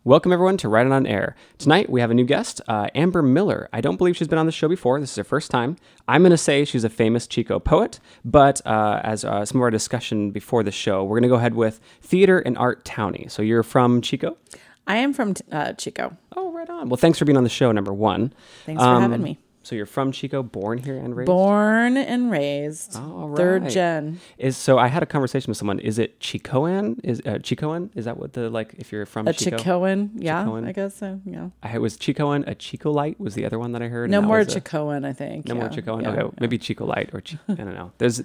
Welcome, everyone, to Write It on Air. Tonight, we have a new guest, Amber Miller. I don't believe she's been on the show before. This is her first time. I'm going to say she's a famous Chico poet, but as some of our discussion before the show, we're going to go ahead with theater and art townie. So you're from Chico? I am from Chico. Oh, right on. Well, thanks for being on the show, number one. Thanks for having me. So you're from Chico, born here and raised? Born and raised. All right. Third gen. So I had a conversation with someone. Is it Chicoan? Chicoan? Is that what if you're from Chico? Chicoan, yeah, Chicoan? I guess so, yeah. Was Chicoan a Chico-lite was the other one that I heard? No more Chicoan, I think. No more Chicoan? Yeah, okay, yeah. Maybe Chico-lite or I don't know. There's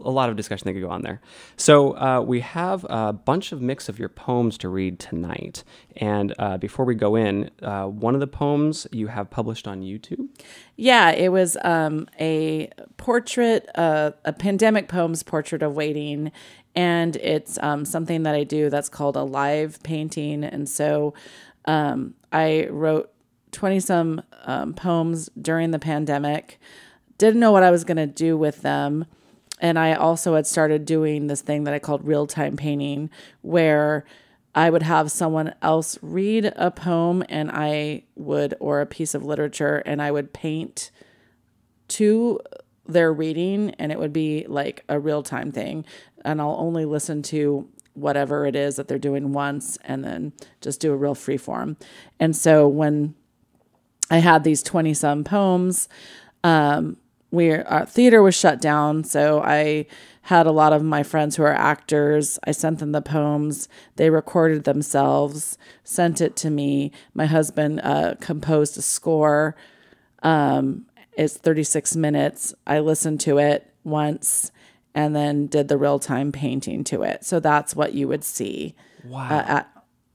a lot of discussion that could go on there. So we have a bunch of mix of your poems to read tonight. And before we go in, one of the poems you have published on YouTube? Yeah, it was a portrait, a pandemic poems portrait of waiting, and it's something that I do that's called a live painting. And so I wrote 20-some poems during the pandemic, didn't know what I was going to do with them. And I also had started doing this thing that I called real-time painting, where I would have someone else read a poem or a piece of literature, and I would paint to their reading, and it would be like a real-time thing. And I'll only listen to whatever it is that they're doing once and then just do a real free form. And so when I had these 20-some poems, our theater was shut down, so I had a lot of my friends who are actors. I sent them the poems. They recorded themselves, sent it to me. My husband composed a score. It's 36 minutes. I listened to it once and then did the real-time painting to it. So that's what you would see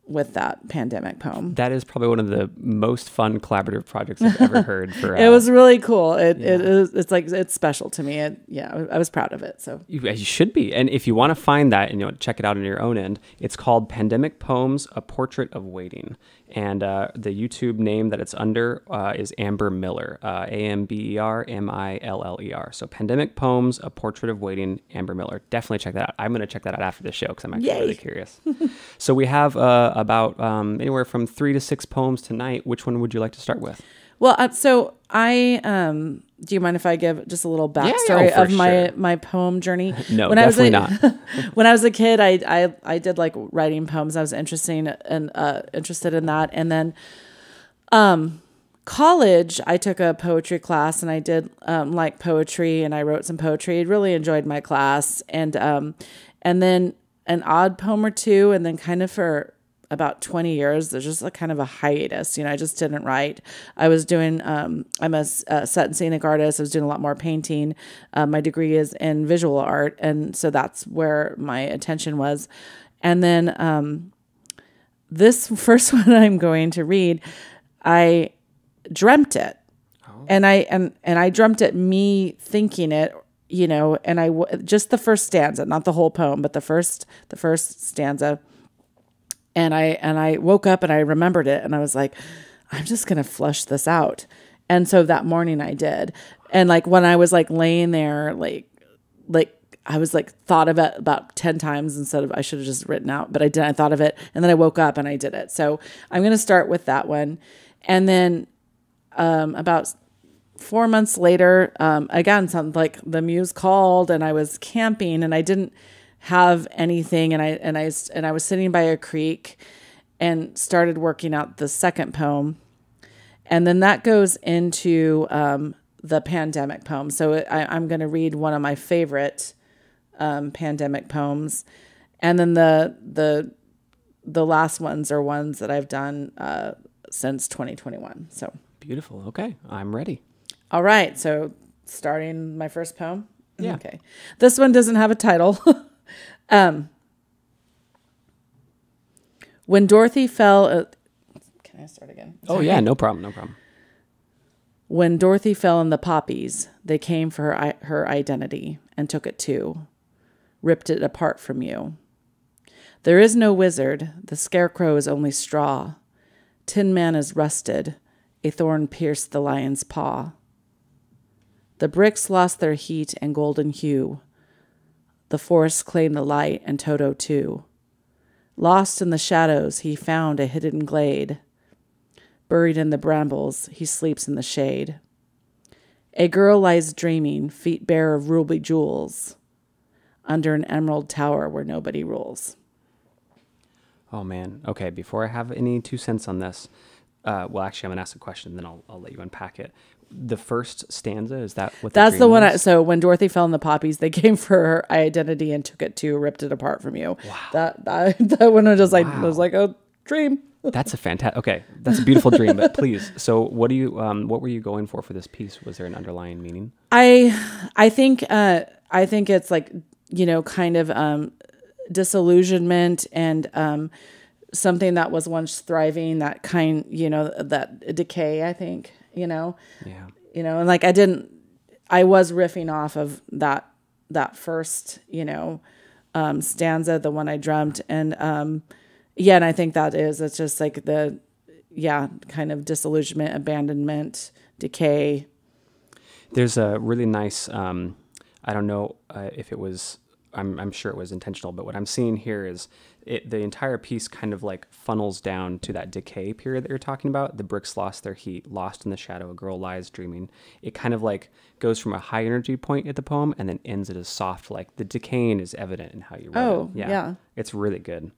with that pandemic poem. That is probably one of the most fun collaborative projects I've ever heard. It was really cool. It's special to me. I was proud of it. So you should be. And if you want to find that and check it out on your own end, it's called Pandemic Poems: A Portrait of Waiting. And the YouTube name that it's under is Amber Miller, AMBER MILLER. So Pandemic Poems: A Portrait of Waiting, Amber Miller. Definitely check that out. I'm going to check that out after the show because I'm actually really curious. So we have about anywhere from 3 to 6 poems tonight. Which one would you like to start with? Well, so I do you mind if I give just a little backstory of my poem journey? No, definitely not. When I was a kid, I did like writing poems. I was interested in that, and then college, I took a poetry class, and I did like poetry, and I wrote some poetry. I really enjoyed my class, and then an odd poem or two, and then kind of for about 20 years, there's just a kind of a hiatus. I just didn't write. I was doing, I'm a set and scenic artist. I was doing a lot more painting. My degree is in visual art. And so that's where my attention was. And then this first one I'm going to read, I dreamt it. Oh. And I dreamt it, me thinking it, and just the first stanza, not the whole poem, but the first stanza. And I woke up and I remembered it, and I was like, I'm just going to flush this out. And so that morning I did. And like when I was like laying there, like I was like thought of it about 10 times instead of I should have just written out, but I didn't. I thought of it, and then I woke up and I did it. So I'm going to start with that one. And then about 4 months later, again, something like the muse called, and I was camping, and I didn't have anything, and I was sitting by a creek and started working out the second poem, and then that goes into the pandemic poem. So I'm going to read one of my favorite pandemic poems, and then the last ones are ones that I've done since 2021. So beautiful. Okay, I'm ready. All right. So starting my first poem. Yeah. Okay. This one doesn't have a title. When Dorothy fell, can I start again? Oh yeah, no problem. When Dorothy fell in the poppies, they came for her identity and took it too, ripped it apart from you. There is no wizard, the scarecrow is only straw. Tin Man is rusted, a thorn pierced the lion's paw. The bricks lost their heat and golden hue. The forest claimed the light, and Toto too. Lost in the shadows, he found a hidden glade. Buried in the brambles, he sleeps in the shade. A girl lies dreaming, feet bare of ruby jewels, under an emerald tower where nobody rules. Oh, man. Okay, before I have any 2 cents on this, well, actually, I'm going to ask a question, then I'll let you unpack it. The first stanza, is that what That's the the dream one. was? So when Dorothy fell in the poppies, they came for her identity and took it too, ripped it apart from you. Wow. That one was just like, Wow. was like a dream. That's a fantastic. Okay, that's a beautiful dream. But please, so what do you? What were you going for this piece? Was there an underlying meaning? I think it's like, kind of disillusionment and something that was once thriving, that that decay. I think Yeah. and like I was riffing off of that first stanza, the one I drummed, and and I think it's just like the kind of disillusionment, abandonment, decay. There's a really nice. I don't know if it was. I'm sure it was intentional, but what I'm seeing here is the entire piece kind of like funnels down to that decay period that you're talking about. The bricks lost their heat, lost in the shadow, a girl lies dreaming. It kind of like goes from a high energy point at the poem and then ends at a soft, like the decaying is evident in how you wrote it. Yeah. It's really good.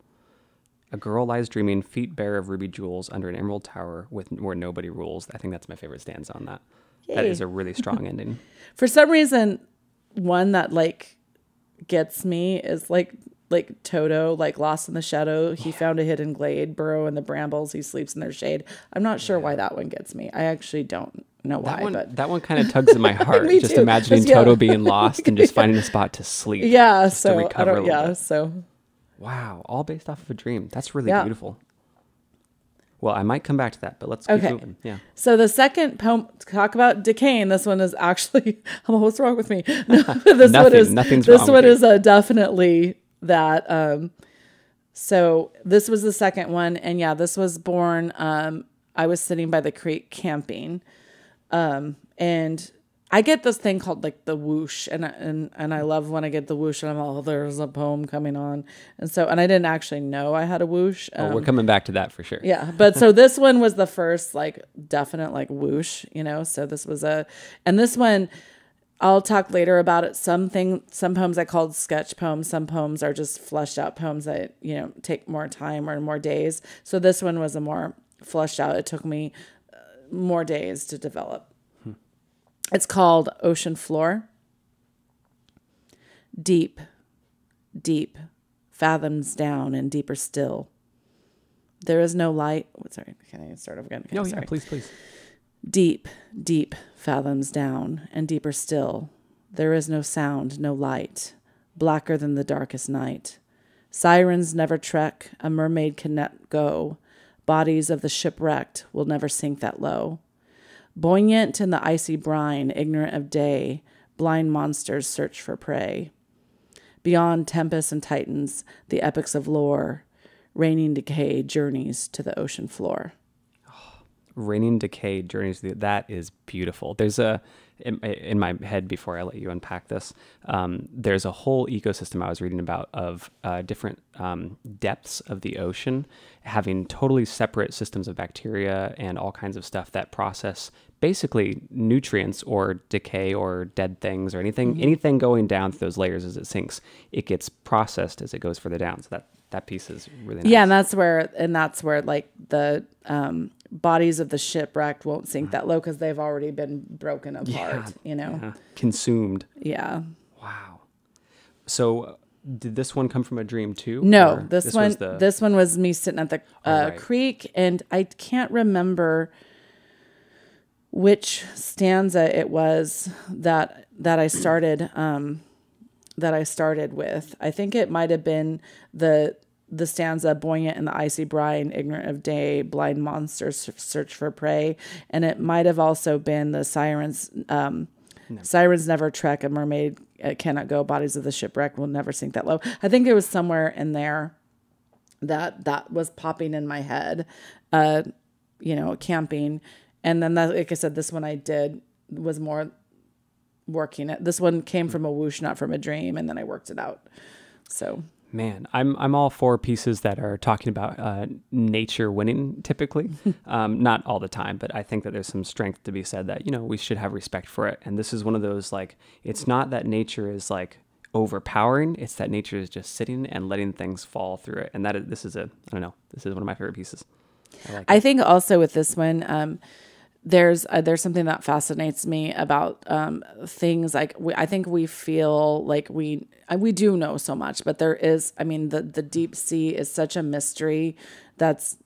A girl lies dreaming, feet bare of ruby jewels, under an emerald tower where nobody rules. I think that's my favorite stanza on that. Yay. That is a really strong ending. For some reason, one that like gets me is like Toto, like lost in the shadow. He found a hidden glade, burrow in the brambles. He sleeps in their shade. I'm not sure why that one gets me. I actually don't know why, but that one kind of tugs at my heart. Me just too. imagining Toto being lost and just finding a spot to sleep. Yeah. just to So I recover a don't. little Yeah. bit. So Wow, all based off of a dream. That's really Yeah. beautiful. Well, I might come back to that, but let's keep Okay. moving. Yeah. So the second poem, talk about decaying. This one is actually, what's wrong with me? No, this one is Nothing's this wrong one with you. is definitely that. So this was the second one, and this was born. I was sitting by the creek camping, and I get this thing called like the whoosh, and I love when I get the whoosh, and I'm all, there's a poem coming on, and I didn't actually know I had a whoosh. We're coming back to that for sure. Yeah, but so this one was the first like definite like whoosh, so this was and this one I'll talk later about it. Some poems I called sketch poems. Some poems are just fleshed out poems that, take more time or more days. So this one was a more fleshed out. It took me more days to develop. It's called Ocean Floor. Deep, deep, fathoms down and deeper still. There is no light. Sorry, can I start over again? Okay, Oh, sorry. yeah, please. Deep, deep fathoms down and deeper still. There is no sound, no light, blacker than the darkest night. Sirens never trek, a mermaid cannot go. Bodies of the shipwrecked will never sink that low. Buoyant in the icy brine, ignorant of day, blind monsters search for prey. Beyond tempests and titans, the epics of lore, raining decay journeys to the ocean floor. Raining decay journeys. That is beautiful. There's in my head before I let you unpack this. There's a whole ecosystem I was reading about of different depths of the ocean having totally separate systems of bacteria and all kinds of stuff that process basically nutrients or decay or dead things or anything going down through those layers as it sinks. It gets processed as it goes further down. So that piece is really nice. Yeah, and that's where like the bodies of the shipwrecked won't sink that low because they've already been broken apart. Yeah. Consumed. Yeah. Wow. So did this one come from a dream too? No, Or this one was me sitting at the right. creek, and I can't remember which stanza it was that I started with. I think it might have been the stanza, buoyant in the icy brine, ignorant of day, blind monsters search for prey. And it might have also been the sirens. Sirens never trek, a mermaid cannot go, bodies of the shipwreck will never sink that low. I think it was somewhere in there that was popping in my head, camping. And then like I said, this one I did was more working it. This one came from a whoosh, not from a dream. And then I worked it out. So Man, I'm all for pieces that are talking about nature winning typically. Not all the time, but I think that there's some strength to be said that, we should have respect for it. And this is one of those, like, it's not that nature is like overpowering, it's that nature is just sitting and letting things fall through it. And this is I don't know, this is one of my favorite pieces. I think also with this one, there's something that fascinates me about things like I think we feel like we do know so much, but there is, the deep sea is such a mystery that's,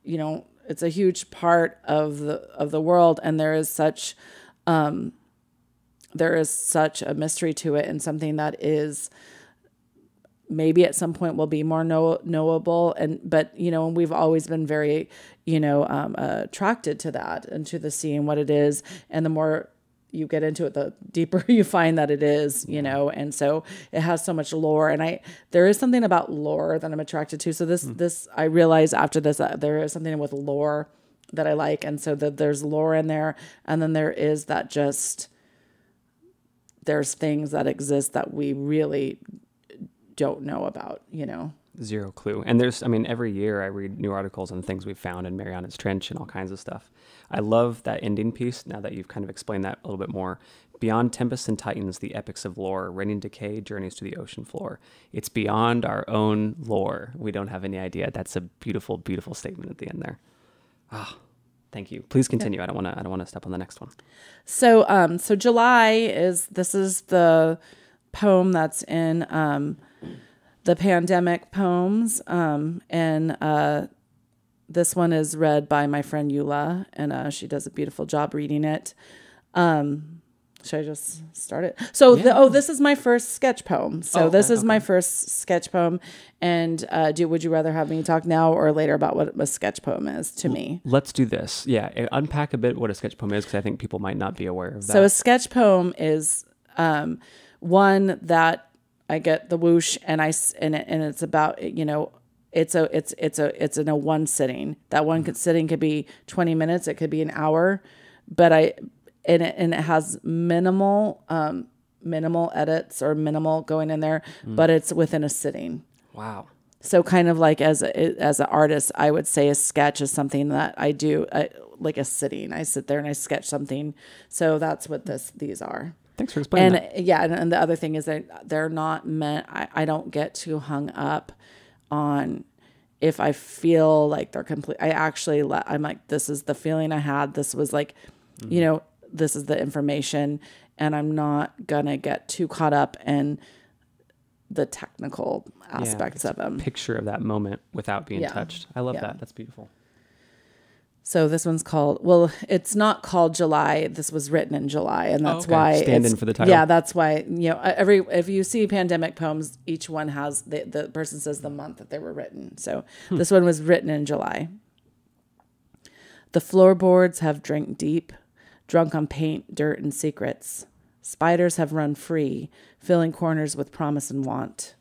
it's a huge part of the world, and there is such a mystery to it, and something that is maybe at some point will be more knowable. But we've always been very, attracted to that and to the sea and what it is. And the more you get into it, the deeper you find that it is, and so it has so much lore. And there is something about lore that I'm attracted to. So this, I realized after this, there is something with lore that I like. And so there's lore in there. And then there is that there's things that exist that we really don't know about, Zero clue. And there's, every year I read new articles on things we've found in Mariana's Trench and all kinds of stuff. I love that ending piece, now that you've kind of explained that a little bit more. Beyond tempests and titans, the epics of lore, raining decay, journeys to the ocean floor. It's beyond our own lore. We don't have any idea. That's a beautiful, beautiful statement at the end there. Ah, thank you. Please continue. I don't want to step on the next one. So July is the poem that's in the pandemic poems, and this one is read by my friend Eula, and she does a beautiful job reading it. Should I just start it? So this is my first sketch poem. So this is my first sketch poem. And would you rather have me talk now or later about what a sketch poem is to me? Let's do this. Yeah, unpack a bit what a sketch poem is, because I think people might not be aware of that. So a sketch poem is one that I get the whoosh and it's about, it's in a one sitting. That one sitting could be 20 minutes. It could be an hour, but it has minimal edits or minimal going in there, but it's within a sitting. Wow. So kind of like as an artist, I would say a sketch is something that I do like a sitting. I sit there and I sketch something. So that's what these are. Thanks for explaining that. Yeah, and the other thing is that they're not meant, I don't get too hung up on if I feel like they're complete. I'm like, this is the feeling I had. This was like, this is the information, and I'm not going to get too caught up in the technical aspects of them. Picture of that moment without being touched. I love that. That's beautiful. So this one's called, it's not called July. This was written in July, and that's why stand in for the title. Yeah, that's why, if you see pandemic poems, each one has, the person says the month that they were written. So this one was written in July. The floorboards have drank deep, drunk on paint, dirt, and secrets. Spiders have run free, filling corners with promise and want.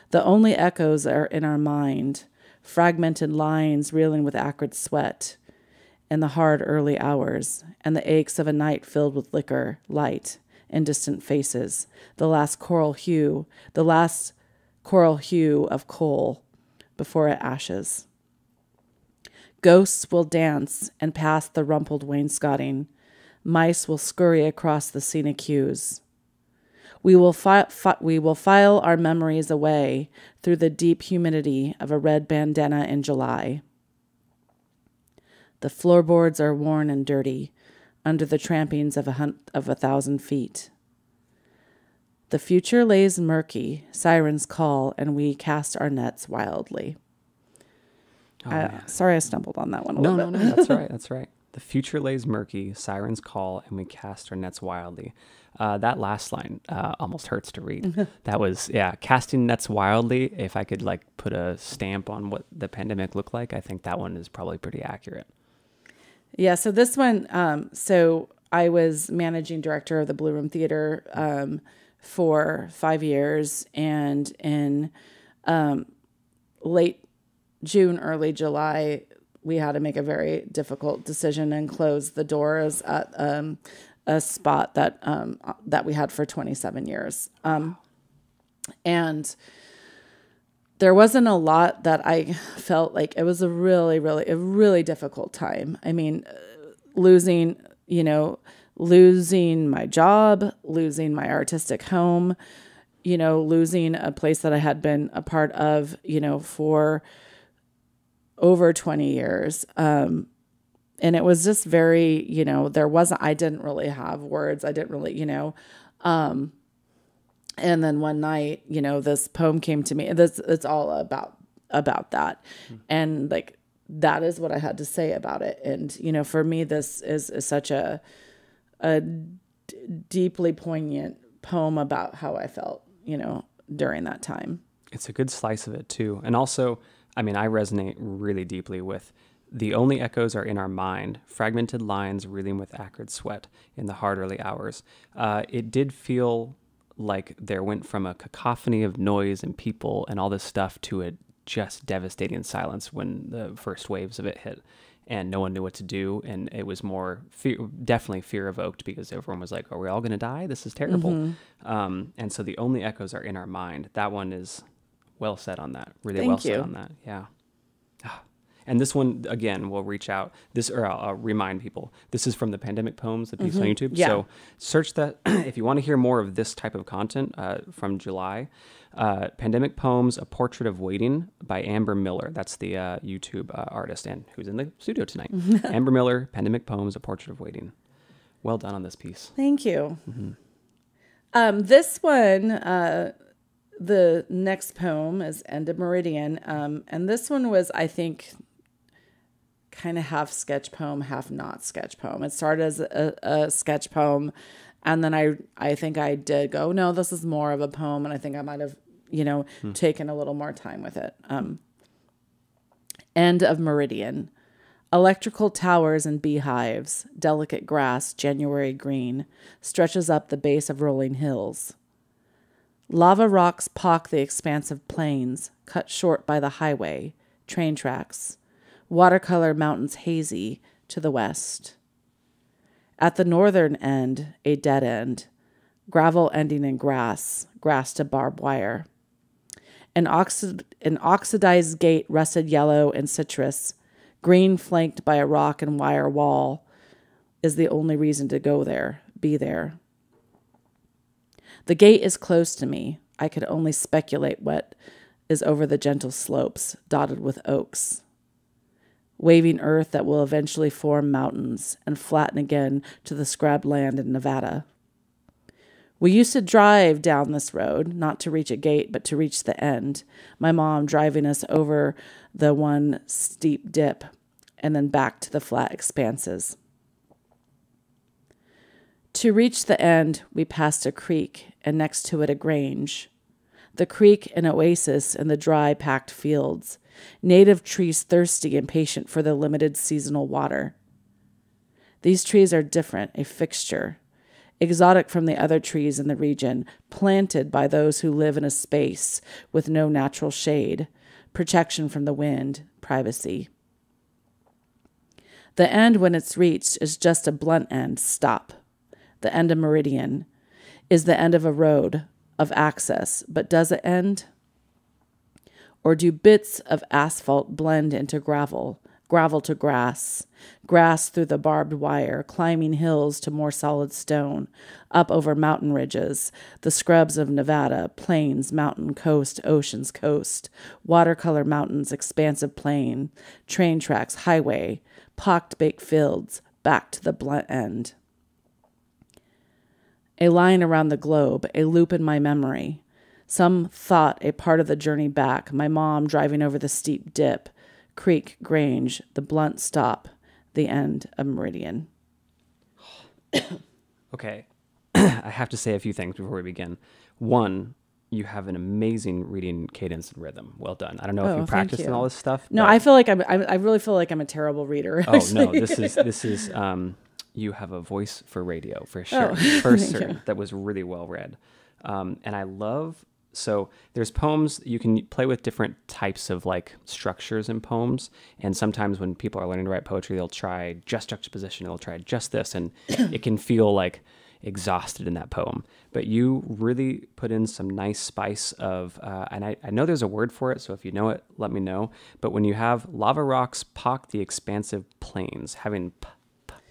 The only echoes are in our mind, fragmented lines reeling with acrid sweat, and the hard early hours, and the aches of a night filled with liquor, light, and distant faces, the last coral hue of coal before it ashes. Ghosts will dance and pass the rumpled wainscoting. Mice will scurry across the scenic hues. We will file our memories away through the deep humidity of a red bandana in July. The floorboards are worn and dirty under the trampings of 1,000 feet. The future lays murky, sirens call, and we cast our nets wildly. Sorry I stumbled on that one a little bit. No, that's right, that's right. The future lays murky, sirens call, and we cast our nets wildly. That last line almost hurts to read. That was, casting nets wildly. If I could put a stamp on what the pandemic looked like, I think that one is probably pretty accurate. Yeah, so this one, so I was managing director of the Blue Room Theater for 5 years, and in late June, early July, we had to make a very difficult decision and close the doors at a spot that we had for 27 years. And there wasn't a lot that I felt like. It was a really difficult time. I mean, losing my job, losing my artistic home, losing a place that I had been a part of, for over 20 years. And it was just very, I didn't really have words. I didn't really, and then one night, this poem came to me. It's all about that. And like, that is what I had to say about it. And, for me, this is such a deeply poignant poem about how I felt, during that time. It's a good slice of it too. And also, I mean, I resonate really deeply with the only echoes are in our mind, fragmented lines reeling with acrid sweat in the hard early hours. It did feel like there went from a cacophony of noise and people and all this stuff to a just devastating silence when the first waves of it hit and no one knew what to do. And it was more definitely fear evoked because everyone was like, are we all going to die? This is terrible. And so the only echoes are in our mind. That one is well said on that. Really well said on that. Yeah. And this one, again, will reach out. I'll remind people, this is from the Pandemic Poems, the piece on YouTube. Yeah. So search that if you want to hear more of this type of content from July. Pandemic Poems, A Portrait of Waiting by Amber Miller. That's the YouTube artist and who's in the studio tonight. Amber Miller, Pandemic Poems, A Portrait of Waiting. Well done on this piece. Thank you. This one, the next poem is End of Meridian. And this one was, I think, kind of half sketch poem, half not sketch poem. It started as a sketch poem, and then I think I did go, no, this is more of a poem, and I think I might have, taken a little more time with it. End of Meridian. Electrical towers and beehives, delicate grass, January green, stretches up the base of rolling hills. Lava rocks pock the expansive plains, cut short by the highway, train tracks. Watercolor mountains hazy to the west. At the northern end, a dead end, gravel ending in grass to barbed wire. An oxidized gate rusted yellow and citrus, green flanked by a rock and wire wall, is the only reason to be there. The gate is close to me. I could only speculate what is over the gentle slopes, dotted with oaks. Waving earth that will eventually form mountains and flatten again to the scrubbed land in Nevada. We used to drive down this road, not to reach a gate, but to reach the end, my mom driving us over the one steep dip and then back to the flat expanses. To reach the end, we passed a creek and next to it a grange. The creek an oasis in the dry, packed fields. Native trees thirsty and patient for the limited seasonal water. These trees are different, a fixture, exotic from the other trees in the region, planted by those who live in a space with no natural shade, protection from the wind, privacy. The end, when it's reached, is just a blunt end, stop. The end of Meridian is the end of a road, of access, but does it end? Or do bits of asphalt blend into gravel, gravel to grass, grass through the barbed wire, climbing hills to more solid stone, up over mountain ridges, the scrubs of Nevada, plains, mountain, coast, oceans, coast, watercolor mountains, expansive plain, train tracks, highway, pocked baked fields, back to the blunt end. A line around the globe, a loop in my memory. Some thought a part of the journey back, my mom driving over the steep dip, creek, grange, the blunt stop, the end of Meridian. Okay. I have to say a few things before we begin. One, you have an amazing reading cadence and rhythm. Well done. I don't know if you practiced and all this stuff. No, I feel like I really feel like I'm a terrible reader. Oh, no, this is you have a voice for radio for sure. For certain. That was really well read. And I love, so there's poems, you can play with different types of like structures in poems. And sometimes when people are learning to write poetry, they'll try just juxtaposition, they'll try just this. And it can feel like exhausted in that poem. But you really put in some nice spice of, and I know there's a word for it, so if you know it, let me know. But when you have lava rocks pock the expansive plains, having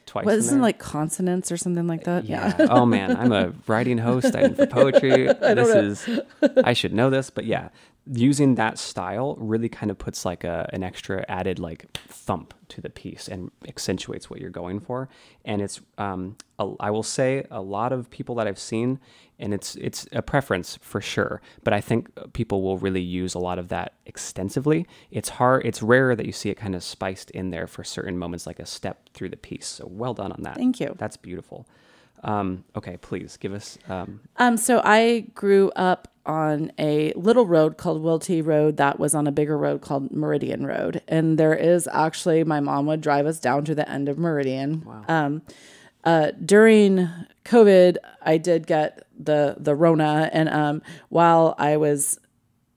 twice. What isn't like consonants or something like that? Yeah. Oh man, I'm a writing host. I'm for poetry. I should know this, but yeah, using that style really kind of puts like an extra added like thump to the piece and accentuates what you're going for. And it's, I will say a lot of people that I've seen, and it's a preference for sure, but I think people will really use a lot of that extensively. It's rare that you see it kind of spiced in there for certain moments, like a step through the piece. So well done on that. Thank you. That's beautiful. Okay, please give us. So I grew up on a little road called Wilty Road that was on a bigger road called Meridian Road. And there is actually, my mom would drive us down to the end of Meridian. Wow. During COVID, I did get the Rona. And while I was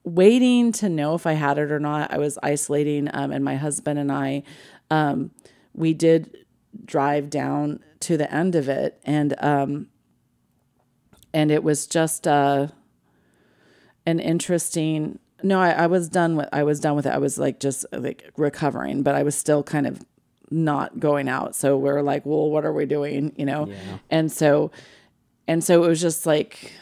waiting to know if I had it or not, I was isolating. And my husband and I, we did drive down to the end of it. And it was just an interesting. No, I was done with it. I was like just like recovering, but I was still kind of not going out. So we're like, well, what are we doing? You know? Yeah. And so it was just like,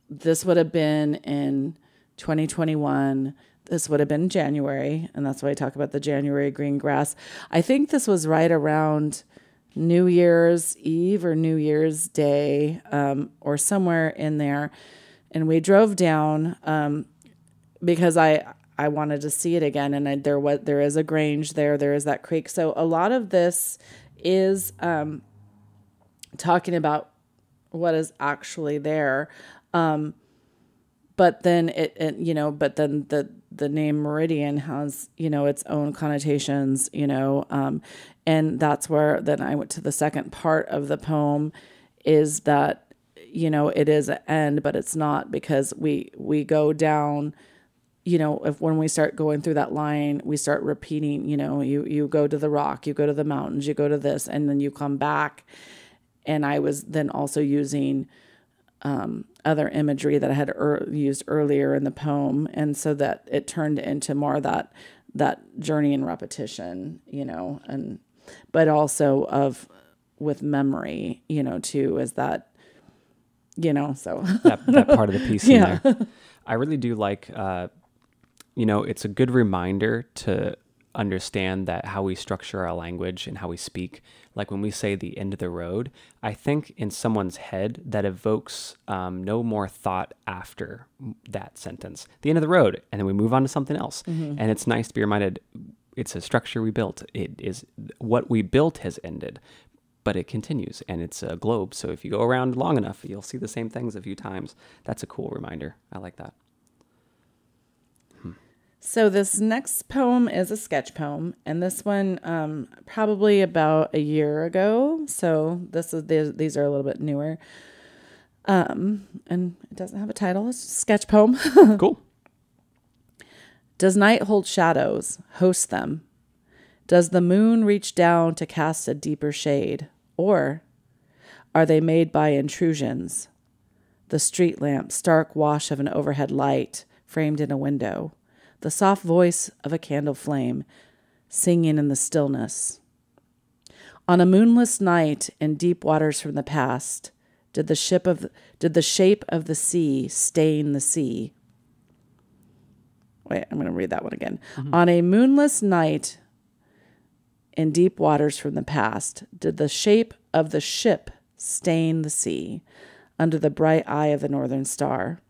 this would have been in 2021. This would have been January. And that's why I talk about the January green grass. I think this was right around New Year's Eve or New Year's Day, or somewhere in there. And we drove down, because I wanted to see it again. And there is a grange there. There is that creek. So a lot of this is, talking about what is actually there. But then the name Meridian has, its own connotations, and that's where then I went to the second part of the poem is that, it is an end, but it's not, because we go down, when we start going through that line, we start repeating, you go to the rock, you go to the mountains, you go to this, and then you come back. And I was then also using other imagery that I had used earlier in the poem. And so that it turned into more of that journey and repetition, but also with memory, too, is that, so. that part of the piece in Yeah. there. I really do like, it's a good reminder to understand that how we structure our language and how we speak, like when we say the end of the road, I think in someone's head that evokes no more thought after that sentence, the end of the road, and then we move on to something else. Mm-hmm. And it's nice to be reminded it's a structure we built. It is what we built has ended, but it continues, and it's a globe. So if you go around long enough, you'll see the same things a few times. That's a cool reminder. I like that. So this next poem is a sketch poem, and this one probably about a year ago. So these are a little bit newer, and it doesn't have a title. It's a sketch poem. Cool. Does night hold shadows? Host them. Does the moon reach down to cast a deeper shade, or are they made by intrusions? The street lamp, stark wash of an overhead light framed in a window. The soft voice of a candle flame, singing in the stillness. On a moonless night in deep waters from the past, did the shape of the sea stain the sea? Wait, I'm going to read that one again. Mm-hmm. On a moonless night in deep waters from the past, did the shape of the ship stain the sea under the bright eye of the northern star?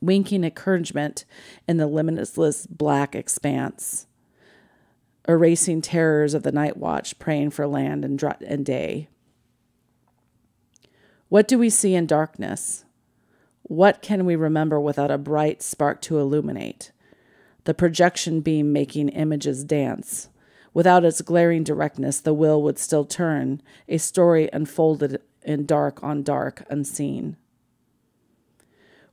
Winking encouragement in the limitless black expanse, erasing terrors of the night watch, praying for land and day. What do we see in darkness? What can we remember without a bright spark to illuminate? The projection beam making images dance. Without its glaring directness, the will would still turn, a story unfolded in dark on dark, unseen.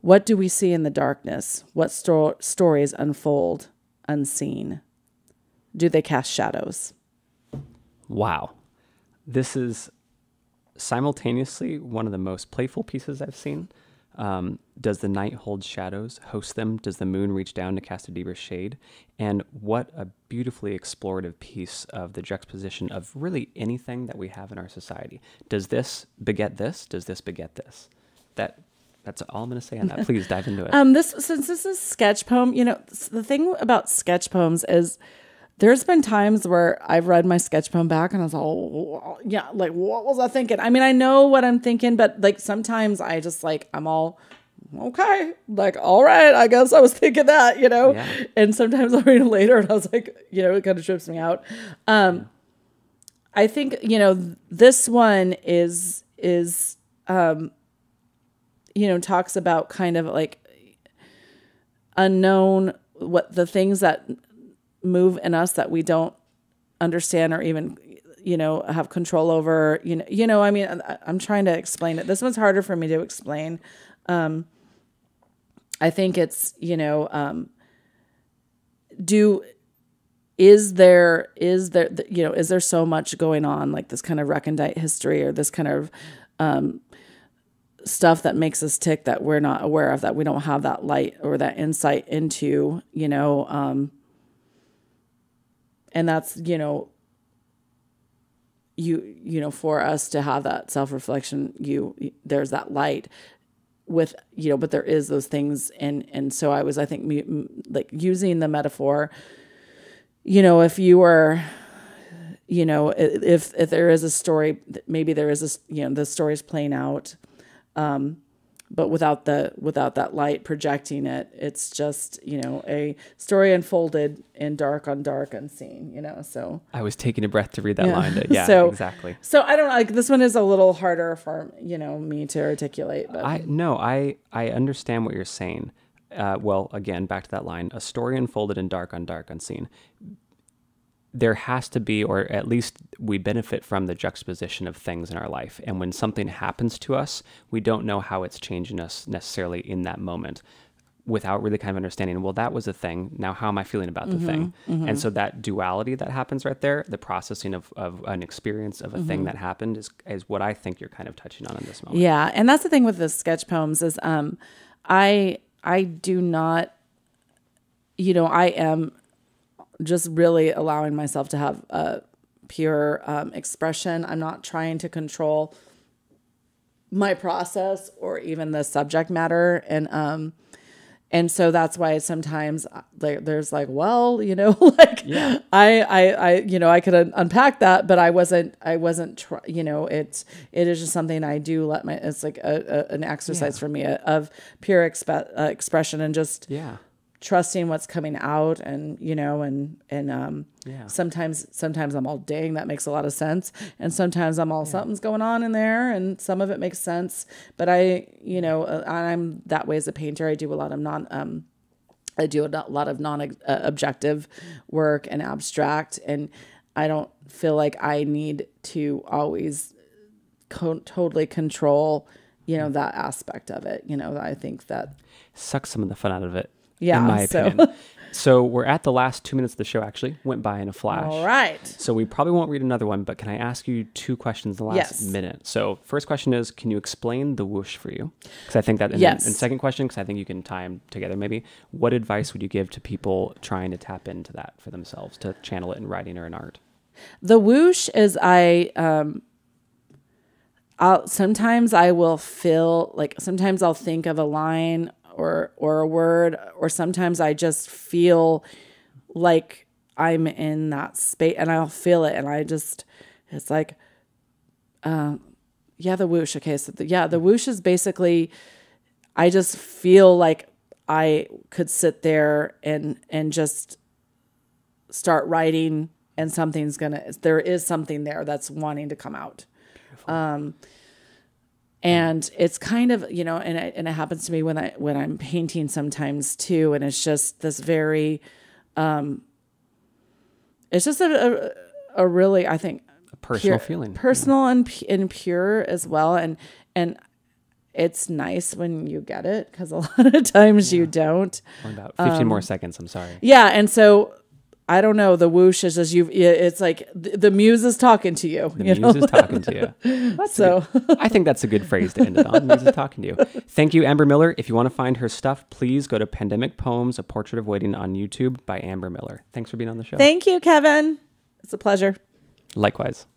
What do we see in the darkness? What stories unfold unseen? Do they cast shadows? Wow. This is simultaneously one of the most playful pieces I've seen. Does the night hold shadows, host them? Does the moon reach down to cast a deeper shade? And what a beautifully explorative piece of the juxtaposition of really anything that we have in our society. Does this beget this? Does this beget this? That's all I'm going to say on that. Please dive into it. Since this is sketch poem, the thing about sketch poems is there's been times where I've read my sketch poem back and I was like, oh, yeah, like, what was I thinking? I mean, I know what I'm thinking, but like sometimes I just like, I'm all, okay, like, all right, I guess I was thinking that, Yeah. And sometimes I'll read it later and I was like, it kind of trips me out. I think, this one is talks about kind of like unknown, what the things that move in us that we don't understand or even, have control over, I mean, I'm trying to explain it. This one's harder for me to explain. I think it's, is there so much going on, like this kind of recondite history or this kind of, stuff that makes us tick that we're not aware of, that we don't have that light or that insight into, and that's, for us to have that self-reflection, there's that light with, but there is those things. And so I think like using the metaphor, if you were, if there is a story, maybe there is the story's playing out, but without that light projecting it, it's just, a story unfolded in dark on dark unseen, so. I was taking a breath to read that line. But yeah, exactly. So I don't know, like this one is a little harder for, me to articulate. But I understand what you're saying. Well, again, back to that line, a story unfolded in dark on dark unseen. There has to be, or at least we benefit from the juxtaposition of things in our life. And when something happens to us, we don't know how it's changing us necessarily in that moment without really kind of understanding, well, that was a thing. Now, how am I feeling about the thing? Mm-hmm. And so that duality that happens right there, the processing of an experience of a thing that happened is what I think you're kind of touching on in this moment. Yeah. And that's the thing with the sketch poems is I do not, I am just really allowing myself to have a pure expression. I'm not trying to control my process or even the subject matter. And so that's why sometimes there's like, well, like yeah. I could unpack that, but it is just something I do it's like an exercise for me of pure expression and just, trusting what's coming out and sometimes I'm all, dang, that makes a lot of sense. And sometimes I'm all, something's going on in there and some of it makes sense. But I'm that way as a painter. I do a lot of non-objective work and abstract. And I don't feel like I need to always totally control, that aspect of it. I think that sucks some of the fun out of it. Yeah, in my opinion. So we're at the last 2 minutes of the show, actually. Went by in a flash. All right. So we probably won't read another one, but can I ask you 2 questions in the last minute? So first question is, can you explain the whoosh for you? Because I think that, and second question, because I think you can tie them together maybe, what advice would you give to people trying to tap into that for themselves, to channel it in writing or in art? The whoosh is sometimes I will feel like, sometimes I'll think of a line or a word, or sometimes I just feel like I'm in that space and I'll feel it. And it's like, the whoosh. Okay. So the whoosh is basically, I just feel like I could sit there and just start writing and there is something there that's wanting to come out. Beautiful. And it's kind of, and it happens to me when I'm painting sometimes too. And it's just this very, it's just a really, I think, a personal feeling, personal and pure as well. And it's nice when you get it, because a lot of times you don't. About 15 more seconds. I'm sorry. Yeah. And so I don't know, the whoosh is as it's like the muse is talking to you. The muse is talking to you. I think that's a good phrase to end it on. The muse is talking to you. Thank you, Amber Miller. If you want to find her stuff, please go to Pandemic Poems, A Portrait of Waiting on YouTube by Amber Miller. Thanks for being on the show. Thank you, Kevin. It's a pleasure. Likewise.